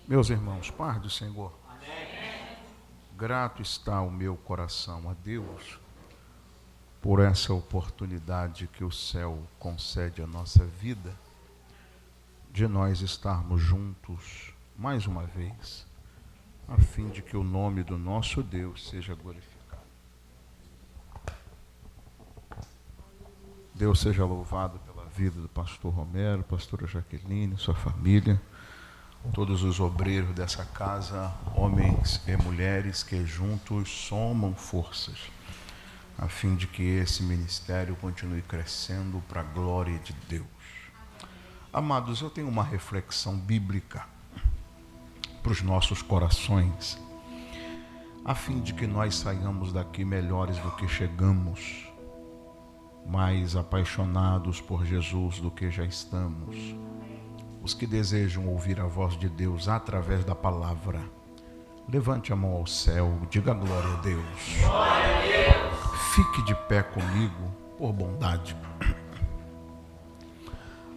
Meus irmãos, paz do Senhor. Grato está o meu coração a Deus por essa oportunidade que o céu concede à nossa vida, de nós estarmos juntos mais uma vez, a fim de que o nome do nosso Deus seja glorificado. Deus seja louvado pela vida do pastor Romero, pastora Jaqueline, sua família, todos os obreiros dessa casa, homens e mulheres que juntos somam forças, a fim de que esse ministério continue crescendo para a glória de Deus. Amados, eu tenho uma reflexão bíblica para os nossos corações, a fim de que nós saiamos daqui melhores do que chegamos, mais apaixonados por Jesus do que já estamos. Os que desejam ouvir a voz de Deus através da palavra, levante a mão ao céu, diga glória a Deus. Glória a Deus. Fique de pé comigo, por bondade.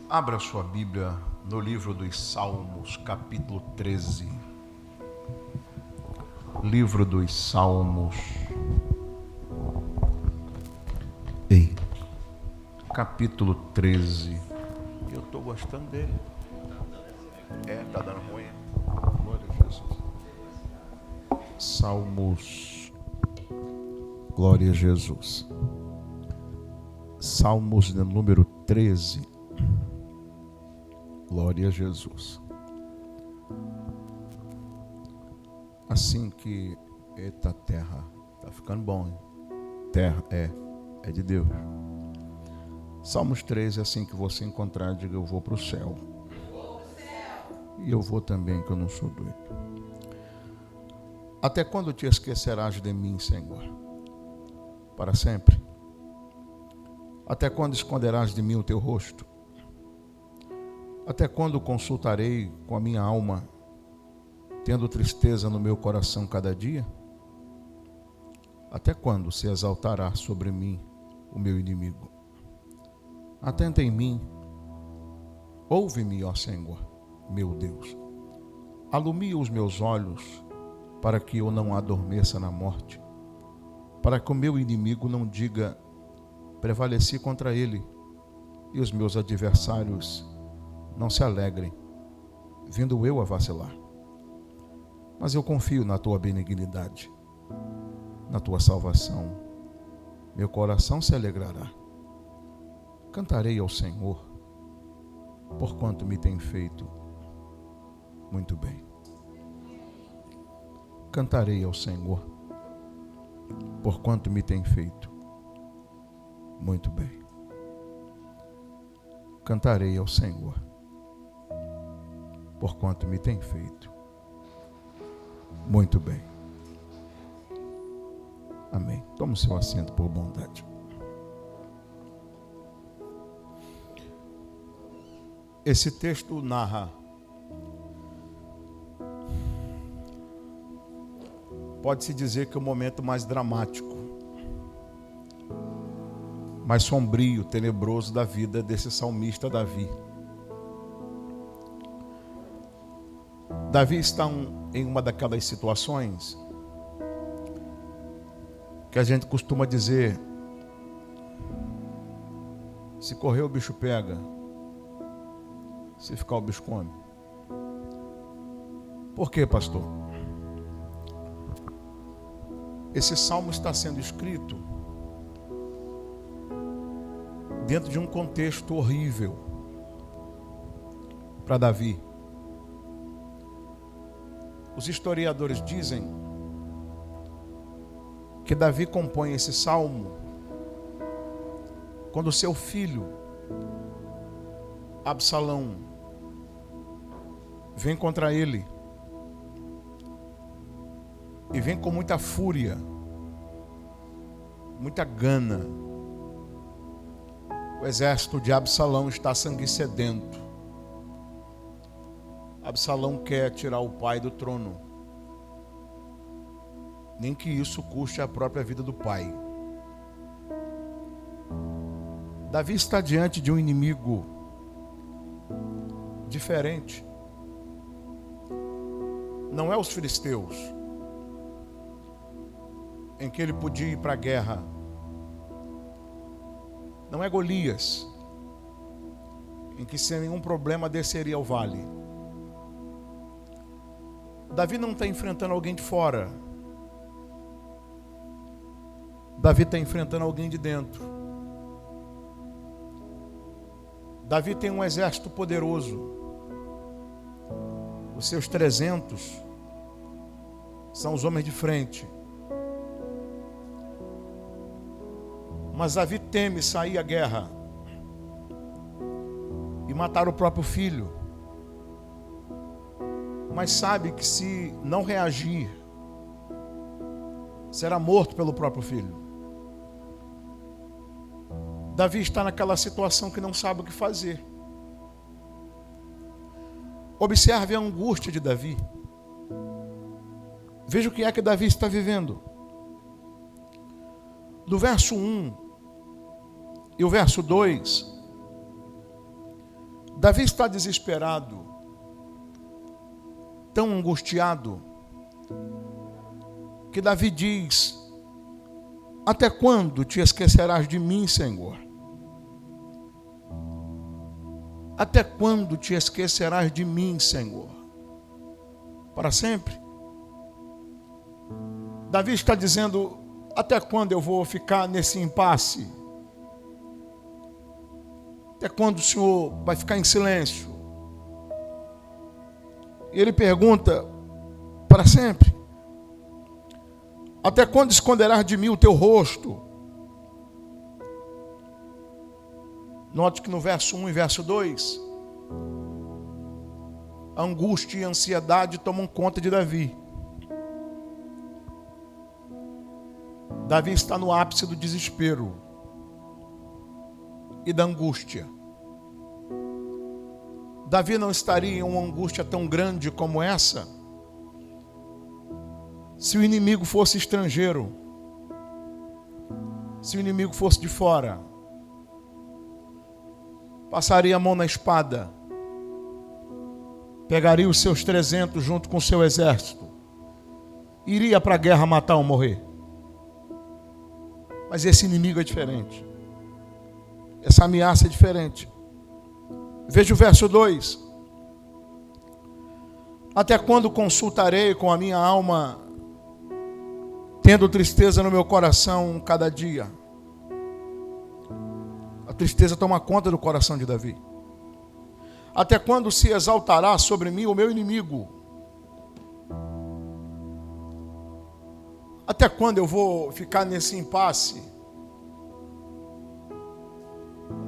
Abra sua Bíblia no livro dos Salmos, capítulo 13. Livro dos Salmos. Capítulo 13. Eu estou gostando dele. Está dando ruim. Glória a Jesus. Salmos. Glória a Jesus. Salmos de número 13. Glória a Jesus. Assim que... Eita terra. Tá ficando bom, hein? Terra é de Deus. Salmos 13, assim que você encontrar, diga: eu vou para o céu. E eu vou também, que eu não sou doido. Até quando te esquecerás de mim, Senhor? Para sempre? Até quando esconderás de mim o teu rosto? Até quando consultarei com a minha alma, tendo tristeza no meu coração cada dia? Até quando se exaltará sobre mim o meu inimigo? Atenta em mim, ouve-me, ó Senhor, meu Deus. Alumia os meus olhos, para que eu não adormeça na morte, para que o meu inimigo não diga: prevaleci contra ele, e os meus adversários não se alegrem, vindo eu a vacilar. Mas eu confio na tua benignidade, na tua salvação. Meu coração se alegrará. Cantarei ao Senhor, porquanto me tem feito muito bem. Cantarei ao Senhor, porquanto me tem feito muito bem. Cantarei ao Senhor, porquanto me tem feito muito bem. Amém. Tome o seu assento por bondade. Esse texto narra, pode-se dizer que é o momento mais dramático, mais sombrio, tenebroso da vida desse salmista Davi. Davi está em uma daquelas situações que a gente costuma dizer: se correr o bicho pega, se ficar o bicho come. Por quê, pastor? Esse salmo está sendo escrito dentro de um contexto horrível para Davi. Os historiadores dizem que Davi compõe esse salmo quando seu filho Absalão vem contra ele e vem com muita fúria, muita gana. O exército de Absalão está sangue sedento. Absalão quer tirar o pai do trono, nem que isso custe a própria vida do pai. Davi está diante de um inimigo diferente. não é os filisteus, em que ele podia ir para a guerra. Não é Golias, em que sem nenhum problema desceria ao vale. Davi não está enfrentando alguém de fora. Davi está enfrentando alguém de dentro. Davi tem um exército poderoso. Os seus 300 são os homens de frente. Mas Davi teme sair à guerra e matar o próprio filho. Mas sabe que se não reagir, será morto pelo próprio filho. Davi está naquela situação que não sabe o que fazer. Observe a angústia de Davi. Veja o que é que Davi está vivendo. Do verso 1 e o verso 2, Davi está desesperado, tão angustiado, que Davi diz: até quando te esquecerás de mim, Senhor? Até quando te esquecerás de mim, Senhor? Para sempre? Davi está dizendo: até quando eu vou ficar nesse impasse? Até quando o Senhor vai ficar em silêncio? E ele pergunta: para sempre? Até quando esconderás de mim o teu rosto? Note que no verso 1 e verso 2, a angústia e a ansiedade tomam conta de Davi. Davi está no ápice do desespero e da angústia. Davi não estaria em uma angústia tão grande como essa se o inimigo fosse estrangeiro, se o inimigo fosse de fora. Passaria a mão na espada, pegaria os seus 300 junto com o seu exército, iria para a guerra matar ou morrer. Mas esse inimigo é diferente. Essa ameaça é diferente. Veja o verso 2. Até quando consultarei com a minha alma, tendo tristeza no meu coração cada dia? A tristeza toma conta do coração de Davi. Até quando se exaltará sobre mim o meu inimigo? Até quando eu vou ficar nesse impasse?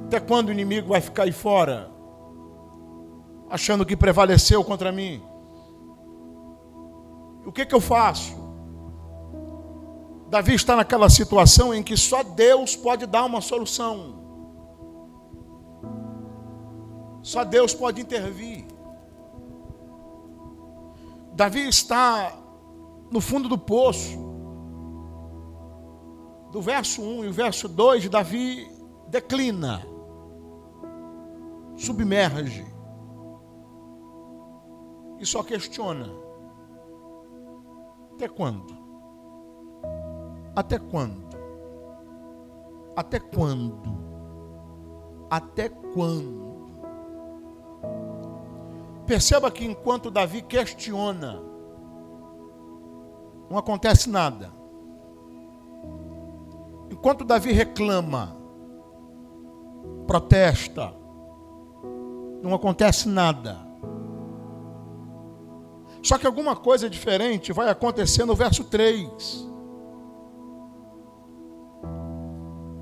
Até quando o inimigo vai ficar aí fora, achando que prevaleceu contra mim? O que eu faço? Davi está naquela situação em que só Deus pode dar uma solução. Só Deus pode intervir. Davi está no fundo do poço. Do verso 1 e o verso 2, Davi declina, submerge e só questiona: até quando? Até quando? Até quando? Até quando? Perceba que enquanto Davi questiona, não acontece nada. Enquanto Davi reclama, protesta, não acontece nada. Só que alguma coisa diferente vai acontecer no verso 3.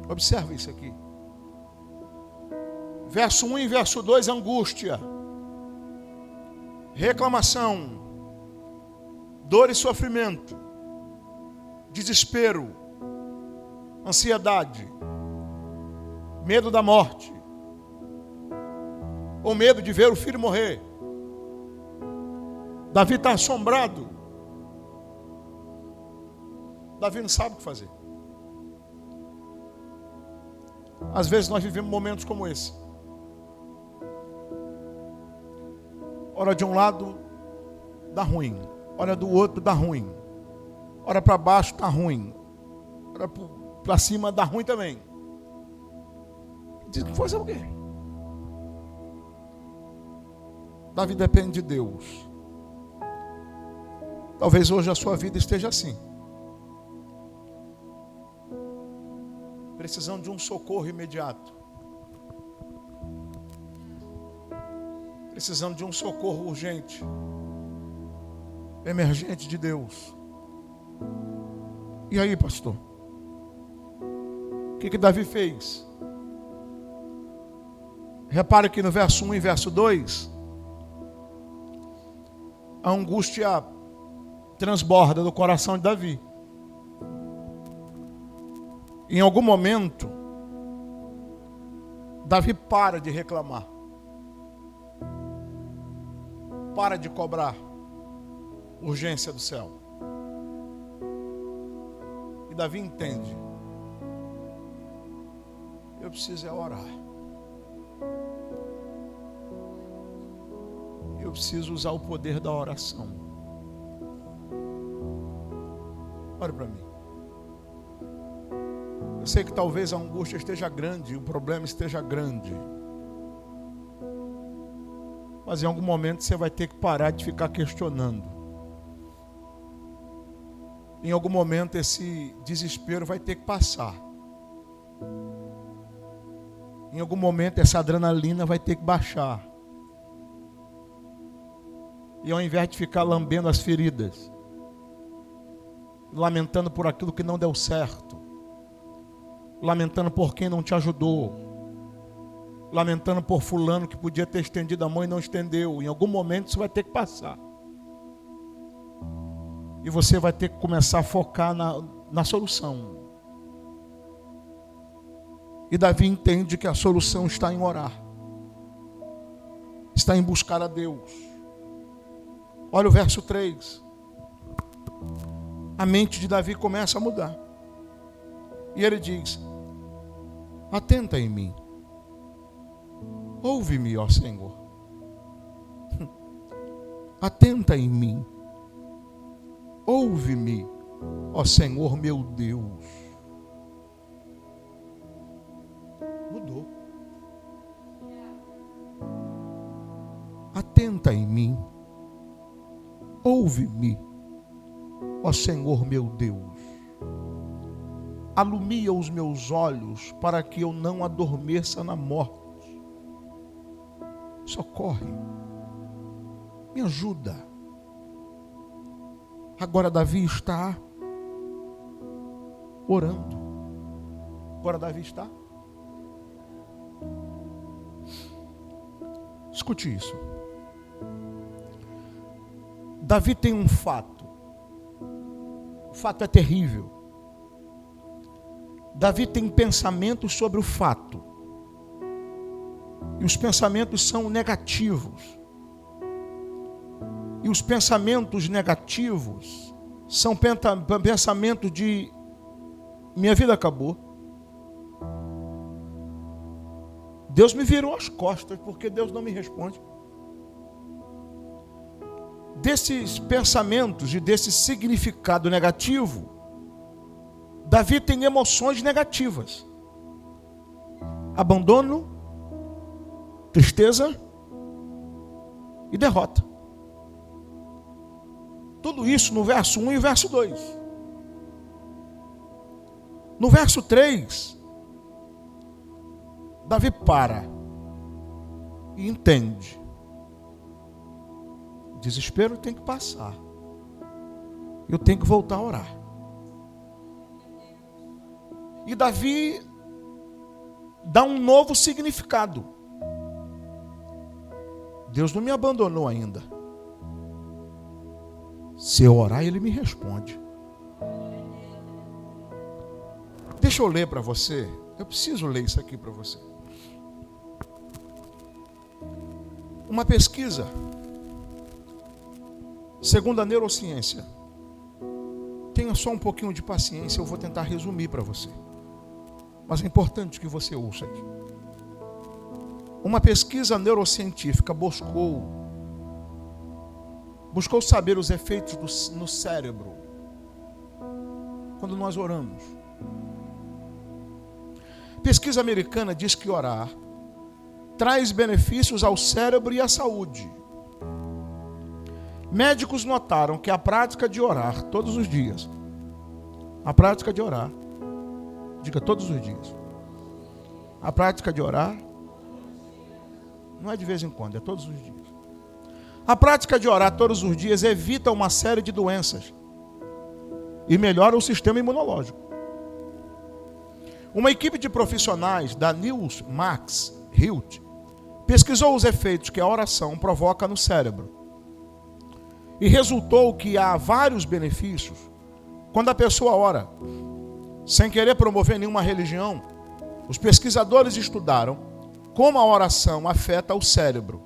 Observe isso aqui. Verso 1 e verso 2, angústia, reclamação, dor e sofrimento, desespero, ansiedade, medo da morte, ou medo de ver o filho morrer. Davi está assombrado. Davi não sabe o que fazer. Às vezes nós vivemos momentos como esse. Ora, de um lado, dá ruim. Olha do outro, dá ruim. Olha para baixo, tá ruim. Olha para cima, dá ruim também. Diz que fazer o quê? Davi depende de Deus. Talvez hoje a sua vida esteja assim, precisando de um socorro imediato, precisando de um socorro urgente, emergente de Deus. E aí, pastor? O que Davi fez? Repare que no verso 1 e verso 2, a angústia transborda do coração de Davi. Em algum momento, Davi para de reclamar, para de cobrar urgência do céu. E Davi entende: eu preciso orar. Eu preciso usar o poder da oração. Olha para mim. Eu sei que talvez a angústia esteja grande, o problema esteja grande. Mas em algum momento você vai ter que parar de ficar questionando. Em algum momento esse desespero vai ter que passar. Em algum momento essa adrenalina vai ter que baixar. E ao invés de ficar lambendo as feridas, lamentando por aquilo que não deu certo, lamentando por quem não te ajudou, lamentando por fulano que podia ter estendido a mão e não estendeu, em algum momento isso vai ter que passar. E você vai ter que começar a focar na solução. E Davi entende que a solução está em orar, está em buscar a Deus. Olha o verso 3. A mente de Davi começa a mudar. E ele diz: atenta em mim. Ouve-me, ó Senhor. Atenta em mim. Ouve-me, ó Senhor meu Deus. Mudou. Atenta em mim. Ouve-me, ó Senhor meu Deus. Alumia os meus olhos para que eu não adormeça na morte. Socorre. Me ajuda. Agora Davi está orando. Agora Davi está. Escute isso. Davi tem um fato. O fato é terrível. Davi tem pensamentos sobre o fato. E os pensamentos são negativos. E os pensamentos negativos são pensamentos de minha vida acabou. Deus me virou as costas porque Deus não me responde. Desses pensamentos e desse significado negativo, Davi tem emoções negativas. Abandono, tristeza e derrota. Tudo isso no verso 1 e verso 2. No verso 3, Davi para e entende. O desespero tem que passar. Eu tenho que voltar a orar. E Davi dá um novo significado. Deus não me abandonou ainda. Se eu orar, Ele me responde. Deixa eu ler para você. Eu preciso ler isso aqui para você. Uma pesquisa, segundo a neurociência. Tenha só um pouquinho de paciência, eu vou tentar resumir para você. Mas é importante que você ouça aqui. Uma pesquisa neurocientífica buscou buscou saber os efeitos no cérebro quando nós oramos. Pesquisa americana diz que orar traz benefícios ao cérebro e à saúde. Médicos notaram que a prática de orar todos os dias, a prática de orar, diga todos os dias, a prática de orar não é de vez em quando, é todos os dias. A prática de orar todos os dias evita uma série de doenças e melhora o sistema imunológico. Uma equipe de profissionais da Newmax Health pesquisou os efeitos que a oração provoca no cérebro e resultou que há vários benefícios quando a pessoa ora. Sem querer promover nenhuma religião, os pesquisadores estudaram como a oração afeta o cérebro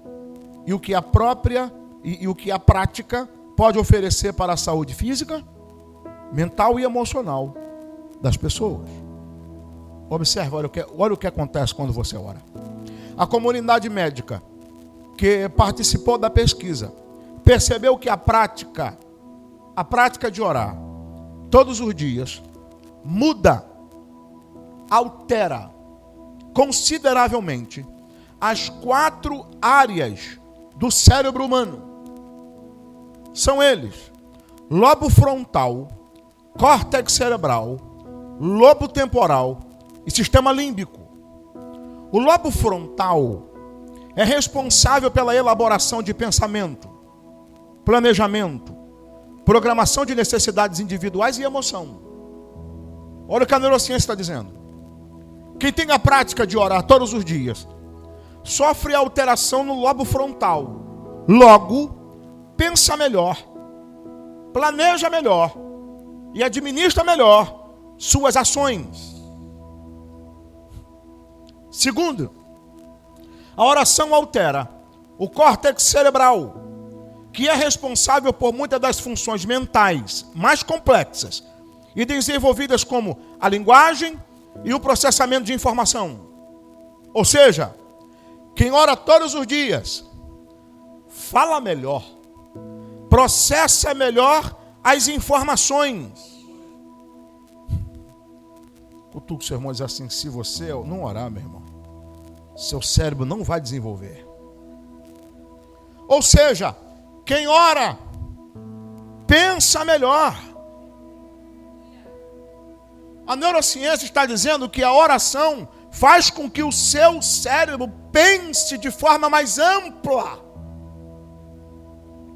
e o que a prática pode oferecer para a saúde física, mental e emocional das pessoas. Observe, olha o que acontece quando você ora. A comunidade médica que participou da pesquisa percebeu que a prática de orar todos os dias muda, altera consideravelmente as 4 áreas do cérebro humano. São eles: lobo frontal, córtex cerebral, lobo temporal e sistema límbico. O lobo frontal é responsável pela elaboração de pensamento, planejamento, programação de necessidades individuais e emoção. Olha o que a neurociência está dizendo. Quem tem a prática de orar todos os dias sofre alteração no lobo frontal. Logo, pensa melhor, planeja melhor e administra melhor suas ações. Segundo, a oração altera o córtex cerebral, que é responsável por muitas das funções mentais mais complexas e desenvolvidas, como a linguagem e o processamento de informação. Ou seja, quem ora todos os dias fala melhor, processa melhor as informações. Cutuca o seu irmão e diz assim: se você não orar, meu irmão, seu cérebro não vai desenvolver. Ou seja, quem ora pensa melhor. A neurociência está dizendo que a oração faz com que o seu cérebro pense de forma mais ampla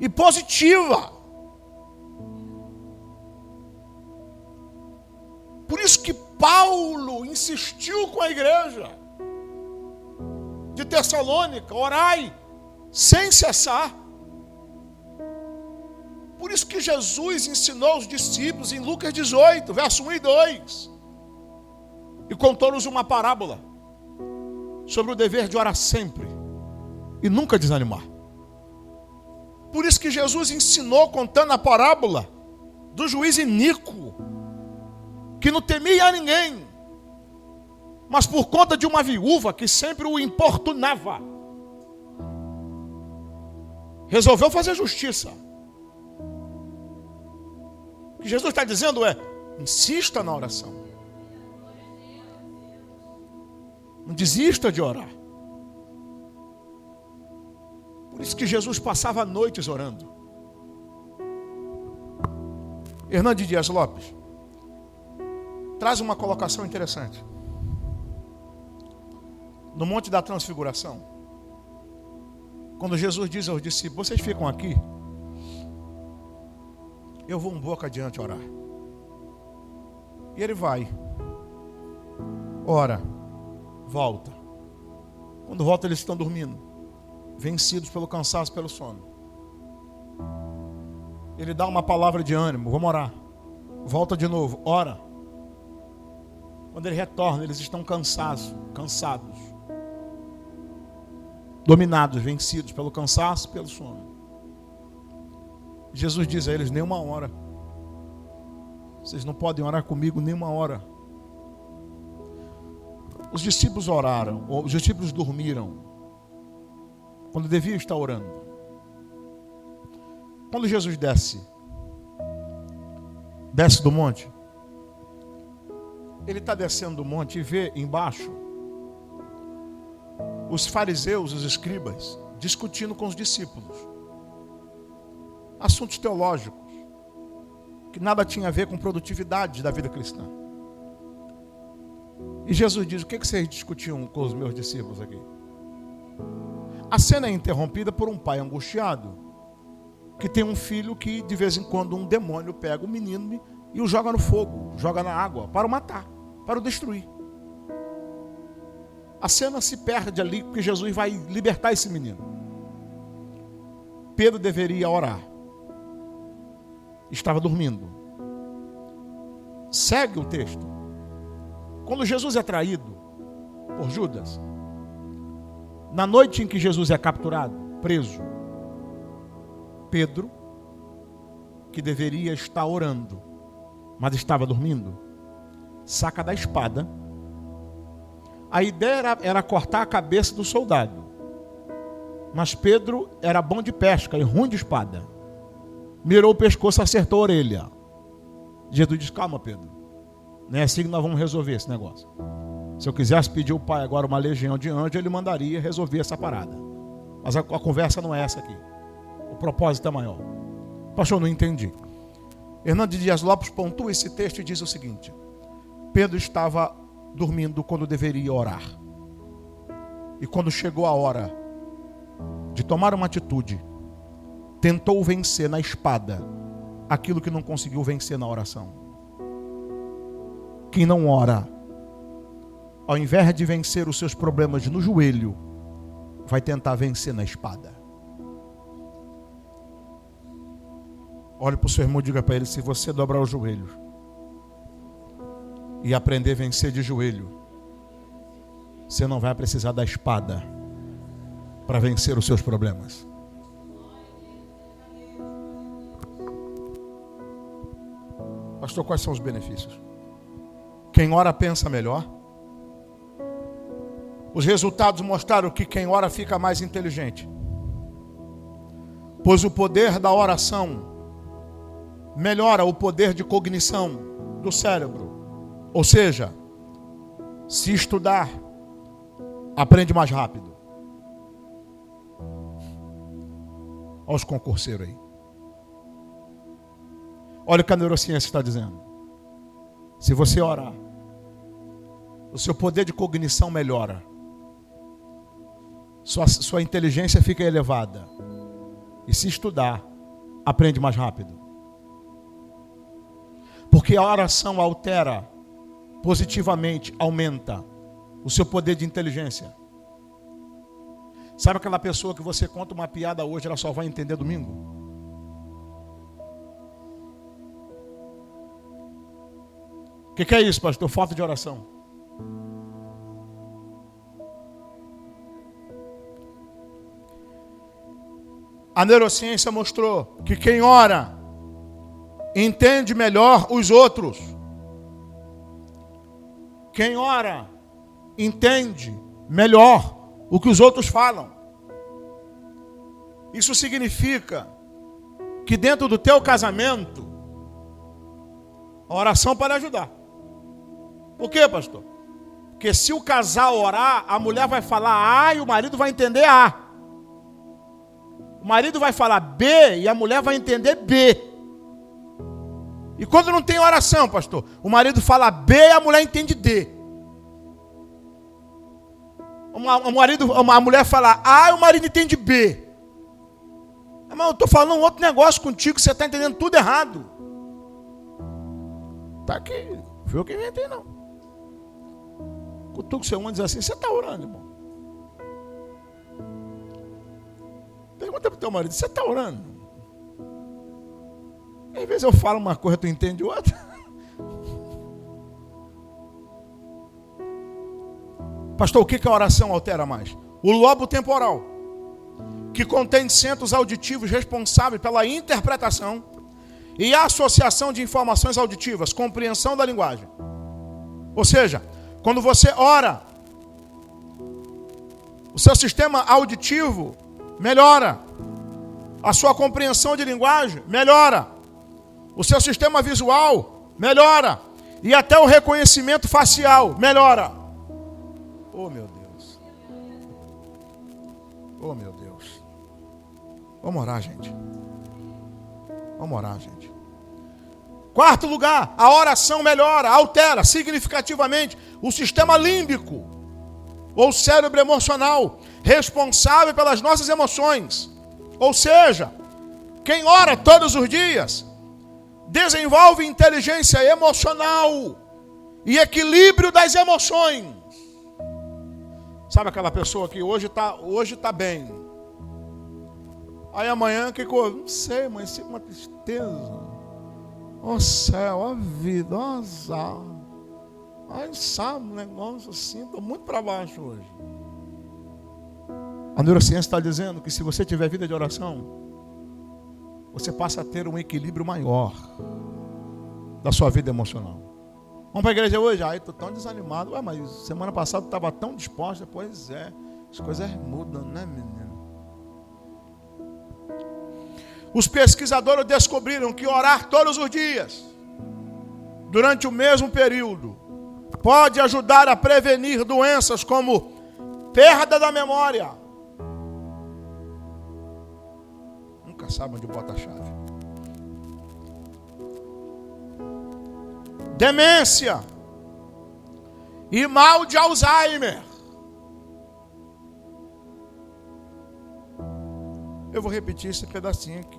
e positiva. Por isso que Paulo insistiu com a igreja de Tessalônica: orai sem cessar. Por isso que Jesus ensinou os discípulos em Lucas 18, verso 1 e 2. E contou-nos uma parábola sobre o dever de orar sempre e nunca desanimar. Por isso que Jesus ensinou contando a parábola do juiz iníquo, que não temia a ninguém, mas por conta de uma viúva que sempre o importunava, resolveu fazer justiça. O que Jesus está dizendo é: insista na oração. Não desista de orar. Por isso que Jesus passava noites orando. Hernandes Dias Lopes traz uma colocação interessante. No Monte da Transfiguração, quando Jesus diz aos discípulos: vocês ficam aqui, eu vou um pouco adiante orar. E ele vai, ora, volta. Quando volta, eles estão dormindo, vencidos pelo cansaço, pelo sono. Ele dá uma palavra de ânimo: vamos orar. Volta de novo, ora. Quando ele retorna, eles estão cansados, dominados, vencidos pelo cansaço, pelo sono. Jesus diz a eles: nenhuma hora. Vocês não podem orar comigo nenhuma hora. Os discípulos oraram, os discípulos dormiram, quando deviam estar orando. Quando Jesus desce do monte, ele está descendo do monte e vê embaixo os fariseus, os escribas, discutindo com os discípulos. Assuntos teológicos, que nada tinha a ver com produtividade da vida cristã. E Jesus diz: o que vocês discutiam com os meus discípulos aqui? A cena é interrompida por um pai angustiado, que tem um filho que de vez em quando um demônio pega o menino e o joga no fogo, joga na água, para o matar, para o destruir. A cena se perde ali, porque Jesus vai libertar esse menino. Pedro deveria orar. Estava dormindo. Segue o texto. Quando Jesus é traído por Judas, na noite em que Jesus é capturado, preso, Pedro, que deveria estar orando, mas estava dormindo, saca da espada. A ideia era cortar a cabeça do soldado, mas Pedro era bom de pesca e ruim de espada. Mirou o pescoço, acertou a orelha. Jesus disse: calma, Pedro, não é assim que nós vamos resolver esse negócio. Se eu quisesse pedir ao Pai agora uma legião de anjos, ele mandaria resolver essa parada. Mas a conversa não é essa aqui. O propósito é maior. Pastor, não entendi. Hernando Dias Lopes pontua esse texto e diz o seguinte: Pedro estava dormindo quando deveria orar. E quando chegou a hora de tomar uma atitude, tentou vencer na espada aquilo que não conseguiu vencer na oração. Quem não ora, ao invés de vencer os seus problemas no joelho, vai tentar vencer na espada. Olhe para o seu irmão e diga para ele: se você dobrar os joelhos e aprender a vencer de joelho, você não vai precisar da espada para vencer os seus problemas. Pastor, quais são os benefícios? Quem ora pensa melhor. Os resultados mostraram que quem ora fica mais inteligente, pois o poder da oração melhora o poder de cognição do cérebro. Ou seja, se estudar, aprende mais rápido. Olha os concurseiros aí. Olha o que a neurociência está dizendo. Se você orar, o seu poder de cognição melhora. Sua inteligência fica elevada. E se estudar, aprende mais rápido. Porque a oração altera positivamente, aumenta o seu poder de inteligência. Sabe aquela pessoa que você conta uma piada hoje, ela só vai entender domingo? O que é isso, pastor? Falta de oração. A neurociência mostrou que quem ora entende melhor os outros. Quem ora entende melhor o que os outros falam. Isso significa que dentro do teu casamento, a oração pode ajudar. Por quê, pastor? Porque se o casal orar, a mulher vai falar A e o marido vai entender A. O marido vai falar B e a mulher vai entender B. E quando não tem oração, pastor, o marido fala B e a mulher entende D. A mulher fala A e o marido entende B. Mas eu estou falando um outro negócio contigo, você está entendendo tudo errado. Está aqui, foi eu que inventei não. Cutuca o seu irmão e diz assim: você está orando, irmão? Pergunta para o teu marido: você está orando? Às vezes eu falo uma coisa, tu entende outra. Pastor, o que a oração altera mais? O lobo temporal, que contém centros auditivos responsáveis pela interpretação e associação de informações auditivas, compreensão da linguagem. Ou seja, quando você ora, o seu sistema auditivo melhora. A sua compreensão de linguagem melhora. O seu sistema visual melhora. E até o reconhecimento facial melhora. Oh, meu Deus. Oh, meu Deus. Vamos orar, gente. Vamos orar, gente. Quarto lugar, a oração melhora, altera significativamente o sistema límbico, ou cérebro emocional, responsável pelas nossas emoções. Ou seja, quem ora todos os dias, desenvolve inteligência emocional e equilíbrio das emoções. Sabe aquela pessoa que hoje tá bem. Aí amanhã, que houve? Não sei, mas sinto uma tristeza. Ó céu, ó vida, ó azar. Ai, sabe, um negócio assim, estou muito para baixo hoje. A neurociência está dizendo que se você tiver vida de oração, você passa a ter um equilíbrio maior da sua vida emocional. Vamos para a igreja hoje? Ai, estou tão desanimado. Ué, mas semana passada estava tão disposta. Pois é, as coisas mudam, né, menino? Os pesquisadores descobriram que orar todos os dias, durante o mesmo período, pode ajudar a prevenir doenças como perda da memória. Nunca sabe onde bota a chave. Demência e mal de Alzheimer. Eu vou repetir esse pedacinho aqui.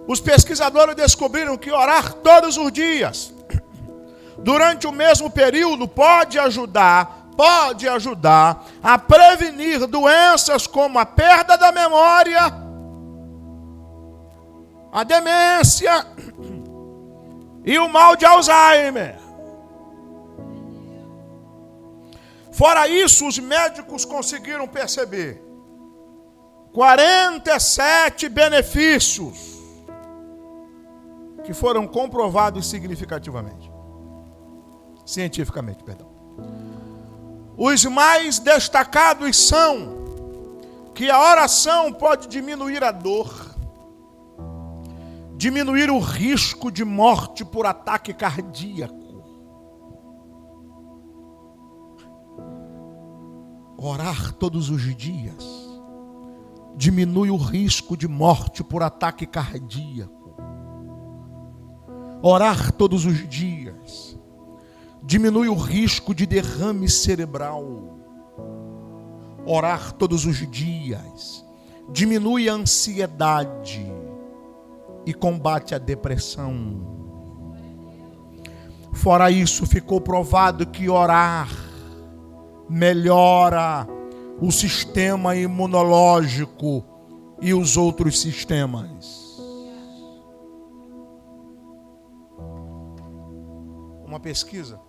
Os pesquisadores descobriram que orar todos os dias, durante o mesmo período, pode ajudar a prevenir doenças como a perda da memória, a demência e o mal de Alzheimer. Fora isso, os médicos conseguiram perceber 47 benefícios que foram comprovados cientificamente, perdão. Os mais destacados são que a oração pode diminuir a dor, diminuir o risco de morte por ataque cardíaco. Orar todos os dias diminui o risco de morte por ataque cardíaco. Orar todos os dias diminui o risco de derrame cerebral. Orar todos os dias diminui a ansiedade e combate a depressão. Fora isso, ficou provado que orar melhora o sistema imunológico e os outros sistemas. Uma pesquisa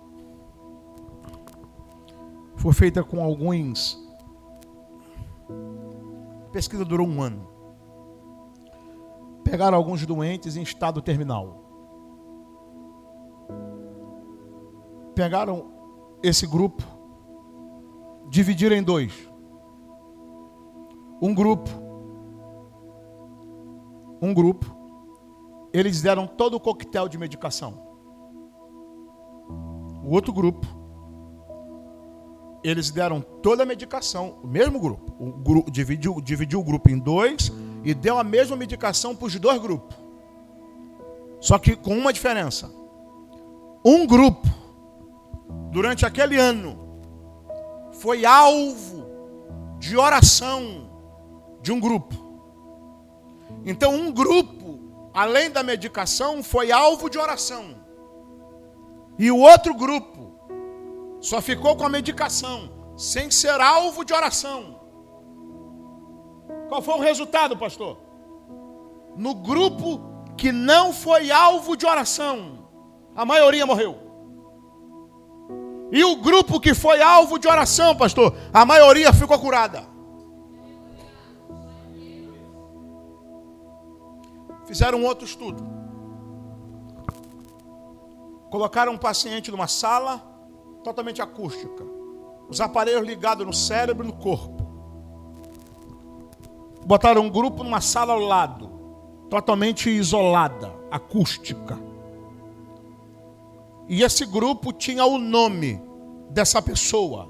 foi feita com alguns. A pesquisa durou 1 ano. Pegaram alguns doentes em estado terminal. Pegaram esse grupo, dividiram em 2. Um grupo, eles deram todo o coquetel de medicação. O outro grupo, eles deram toda a medicação, o mesmo grupo. Dividiu o grupo em 2 e deu a mesma medicação para os 2 grupos. Só que com uma diferença. Um grupo, durante aquele ano, foi alvo de oração de um grupo. Então, um grupo, além da medicação, foi alvo de oração. E o outro grupo só ficou com a medicação, sem ser alvo de oração. Qual foi o resultado, pastor? No grupo que não foi alvo de oração, a maioria morreu. E o grupo que foi alvo de oração, pastor, a maioria ficou curada. Fizeram um outro estudo. Colocaram um paciente numa sala totalmente acústica. Os aparelhos ligados no cérebro e no corpo. Botaram um grupo numa sala ao lado, totalmente isolada, acústica. E esse grupo tinha o nome dessa pessoa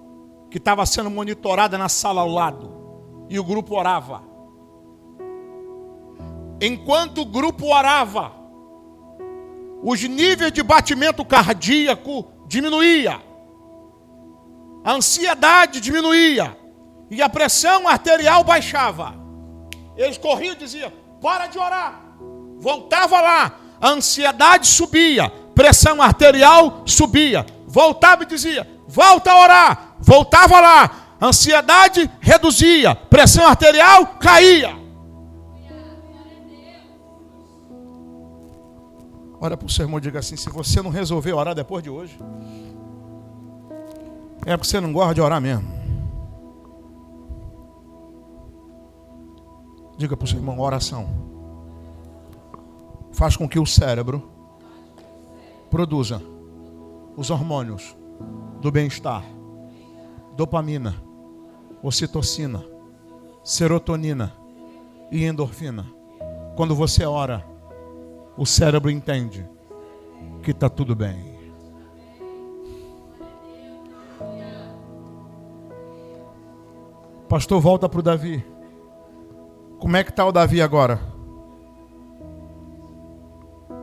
que estava sendo monitorada na sala ao lado. E o grupo orava. Enquanto o grupo orava, os níveis de batimento cardíaco diminuía, a ansiedade diminuía e a pressão arterial baixava. Eles corriam e diziam: para de orar. Voltava lá, a ansiedade subia, pressão arterial subia. Voltava e dizia: volta a orar. Voltava lá, a ansiedade reduzia, pressão arterial caía. Olha para o seu irmão e diga assim: se você não resolver orar depois de hoje, é porque você não gosta de orar mesmo. Diga para o seu irmão: oração faz com que o cérebro produza os hormônios do bem-estar, dopamina, ocitocina, serotonina e endorfina. Quando você ora, o cérebro entende que está tudo bem. Pastor, volta para o Davi. Como é que está o Davi agora?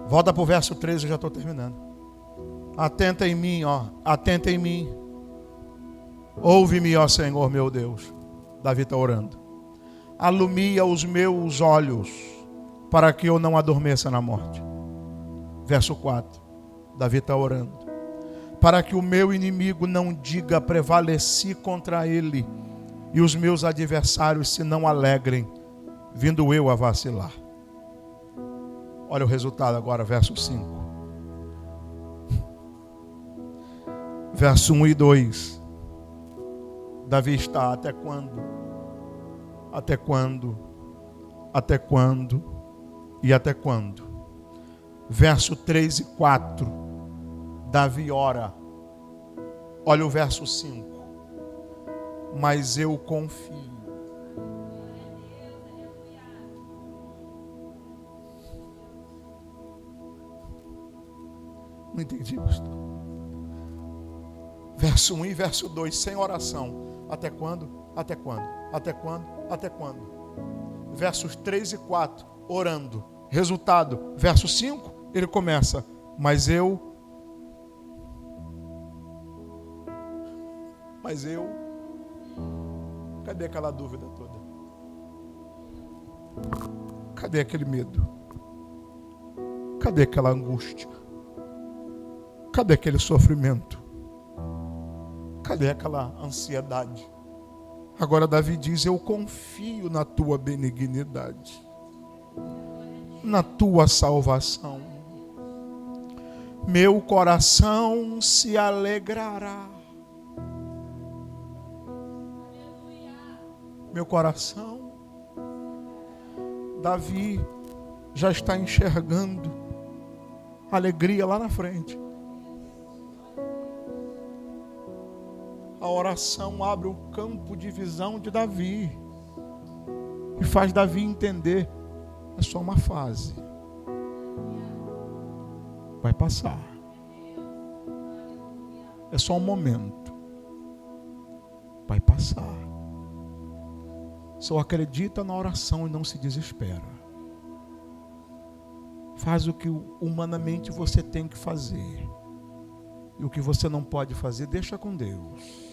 Volta para o verso 13, eu já estou terminando. Atenta em mim, ó. Atenta em mim. Ouve-me, ó Senhor meu Deus. Davi está orando. Alumia os meus olhos, para que eu não adormeça na morte. Verso 4. Davi está orando. Para que o meu inimigo não diga: prevaleci contra ele, e os meus adversários se não alegrem, vindo eu a vacilar. Olha o resultado agora, verso 5. Verso 1 e 2. Davi está: até quando? Até quando? Até quando? E até quando? Verso 3 e 4. Davi ora. Olha o verso 5. Mas eu confio. Não entendi, pastor. Verso 1 e verso 2, sem oração. Até quando? Até quando? Até quando? Até quando? Versos 3 e 4, orando. Resultado, verso 5, ele começa: Mas eu. Cadê aquela dúvida toda? Cadê aquele medo? Cadê aquela angústia? Cadê aquele sofrimento? Cadê aquela ansiedade? Agora Davi diz: eu confio na tua benignidade, na tua salvação. Meu coração se alegrará. Meu coração. Davi já está enxergando alegria lá na frente. A oração abre o campo de visão de Davi e faz Davi entender: é só uma fase, vai passar, é só um momento, vai passar. Só acredita na oração e não se desespera. Faz o que humanamente você tem que fazer, e o que você não pode fazer, deixa com Deus.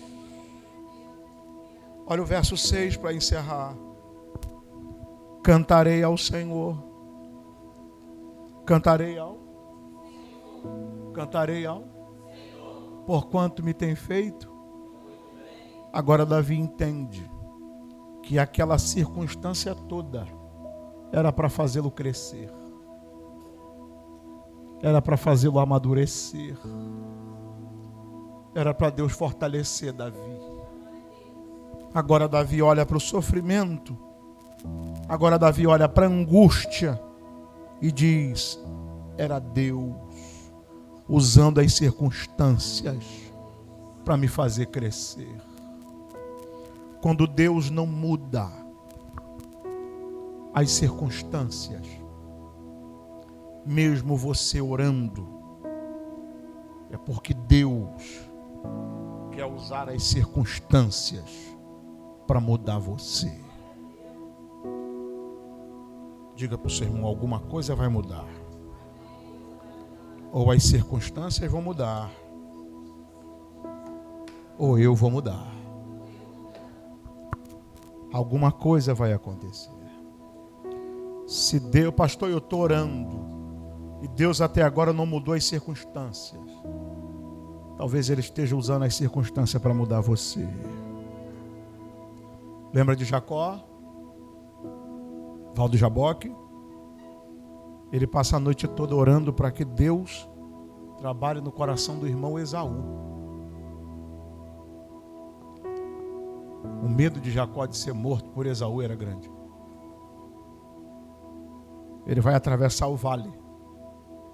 Olha o verso 6 para encerrar. Cantarei ao Senhor. Cantarei ao porquanto me tem feito. Agora Davi entende que aquela circunstância toda era para fazê-lo crescer, era para fazê-lo amadurecer, era para Deus fortalecer Davi. Agora Davi olha para o sofrimento, agora Davi olha para a angústia e diz: era Deus usando as circunstâncias para me fazer crescer. Quando Deus não muda, as circunstâncias, mesmo você orando, é porque Deus quer usar as circunstâncias para mudar você. Diga para o seu irmão, alguma coisa vai mudar. Ou as circunstâncias vão mudar, ou eu vou mudar. Alguma coisa vai acontecer. Se Deus, pastor, eu estou orando, e Deus até agora não mudou as circunstâncias, talvez Ele esteja usando as circunstâncias para mudar você. Lembra de Jacó? Val do Jaboque? Ele passa a noite toda orando para que Deus trabalhe no coração do irmão Esaú. O medo de Jacó de ser morto por Esaú era grande. Ele vai atravessar o vale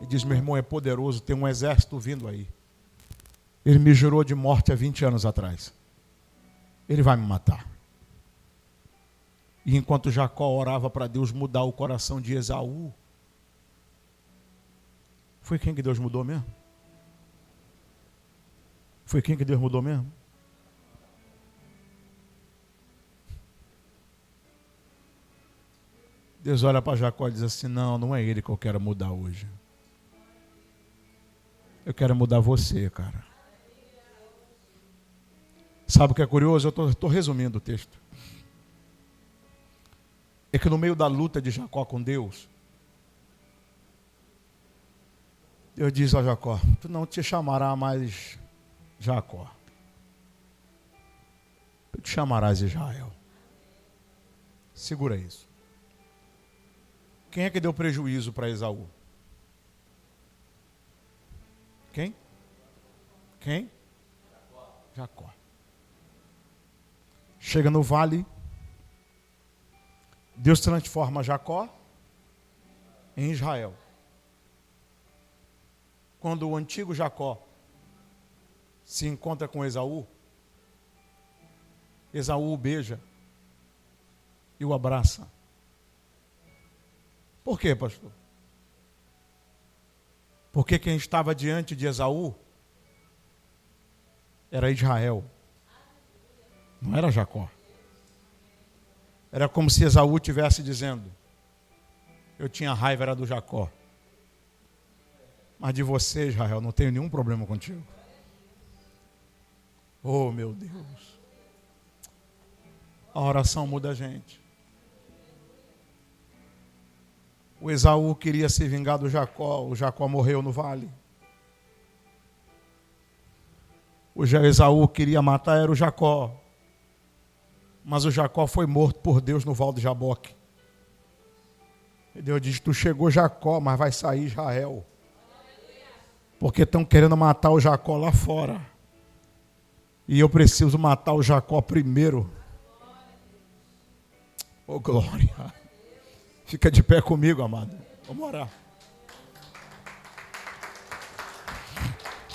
e diz: meu irmão é poderoso, tem um exército vindo aí. Ele me jurou de morte há 20 anos atrás. Ele vai me matar. E enquanto Jacó orava para Deus mudar o coração de Esaú, foi quem que Deus mudou mesmo? Foi quem que Deus mudou mesmo? Deus olha para Jacó e diz assim: não, não é ele que eu quero mudar hoje. Eu quero mudar você, cara. Sabe o que é curioso? Eu estou resumindo o texto. É que no meio da luta de Jacó com Deus, Deus diz a Jacó: tu não te chamarás mais Jacó, tu te chamarás Israel. Segura isso. Quem é que deu prejuízo para Esaú? Quem? Quem? Jacó. Chega no vale, Deus transforma Jacó em Israel. Quando o antigo Jacó se encontra com Esaú, Esaú o beija e o abraça. Por quê, pastor? Porque quem estava diante de Esaú era Israel, não era Jacó. Era como se Esaú estivesse dizendo: eu tinha raiva, era do Jacó, mas de você, Israel, não tenho nenhum problema contigo. Oh, meu Deus. A oração muda a gente. O Esaú queria se vingar do Jacó, o Jacó morreu no vale. O Esaú queria matar, era o Jacó. Mas o Jacó foi morto por Deus no Val do Jaboque. E Deus diz: tu chegou Jacó, mas vai sair Israel. Porque estão querendo matar o Jacó lá fora. E eu preciso matar o Jacó primeiro. Oh, glória. Fica de pé comigo, amado. Vamos orar.